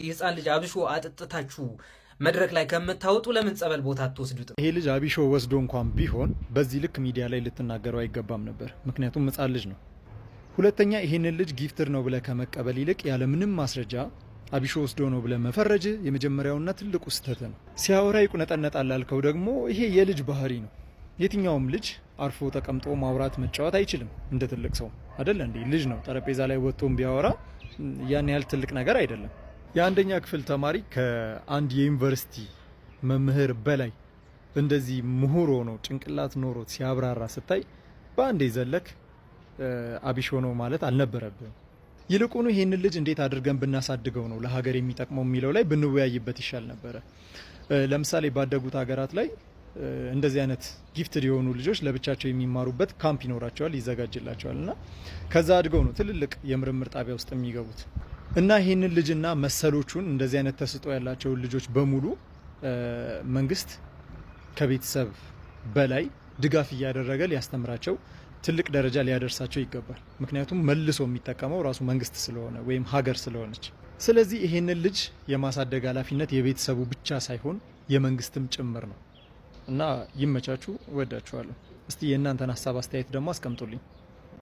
የህፃን ልጅ አብሾ አጥጥታችሁ መድረክ ላይ ከምታወጡ ለምን ጸበል ቦታ አትወስዱትም? ይሄ ልጅ አቢሾ ወስዶ እንኳን ቢሆን በዚህ ልክ ሚዲያ ላይ ልትናገረው አይገባም ነበር። ምክንያቱም ህፃን ልጅ ነው። ሁለተኛ ይሄንን ልጅ ጊፍትር ነው ብለ ከመቀበል ይልቅ ያለ ምንም ማስረጃ አቢሾ ወስዶ ነው ብለ መፈረጅ የመጀመሪያውና ትልቁ ስህተት ነው። ሲያወራ ይቁነጠነጣል ላልከው ደግሞ ይሄ የልጅ ባህሪ ነው። የትኛውም ልጅ አርፎ ተቀምጦ ማውራት መጫወት አይችልም። እንደ ትልቅ ሰው አይደለ እንዴ? ልጅ ነው። ጠረጴዛ ላይ ወጥቶም ቢያወራ ያን ያህል ትልቅ ነገር አይደለም። የአንደኛ ክፍል ተማሪ ከአንድ የዩኒቨርሲቲ መምህር በላይ እንደዚህ ምሁር ሆኖ ጭንቅላት ኖሮት ሲያብራራ ስታይ በአንዴ ዘለክ አቢሾ ነው ማለት አልነበረብም። ይልቁኑ ይህንን ልጅ እንዴት አድርገን ብናሳድገው ነው ለሀገር የሚጠቅመው የሚለው ላይ ብንወያይበት ይሻል ነበረ። ለምሳሌ ባደጉት ሀገራት ላይ እንደዚህ አይነት ጊፍትድ የሆኑ ልጆች ለብቻቸው የሚማሩበት ካምፕ ይኖራቸዋል፣ ይዘጋጅላቸዋል እና ከዛ አድገው ነው ትልልቅ የምርምር ጣቢያ ውስጥ የሚገቡት። እና ይህንን ልጅና መሰሎቹን እንደዚህ አይነት ተስጦ ያላቸውን ልጆች በሙሉ መንግስት ከቤተሰብ በላይ ድጋፍ እያደረገ ሊያስተምራቸው ትልቅ ደረጃ ሊያደርሳቸው ይገባል። ምክንያቱም መልሶ የሚጠቀመው ራሱ መንግስት ስለሆነ ወይም ሀገር ስለሆነች። ስለዚህ ይህንን ልጅ የማሳደግ ኃላፊነት የቤተሰቡ ብቻ ሳይሆን የመንግስትም ጭምር ነው እና ይመቻችሁ። እወዳችኋለሁ። እስቲ የእናንተን ሀሳብ አስተያየት ደግሞ አስቀምጡልኝ።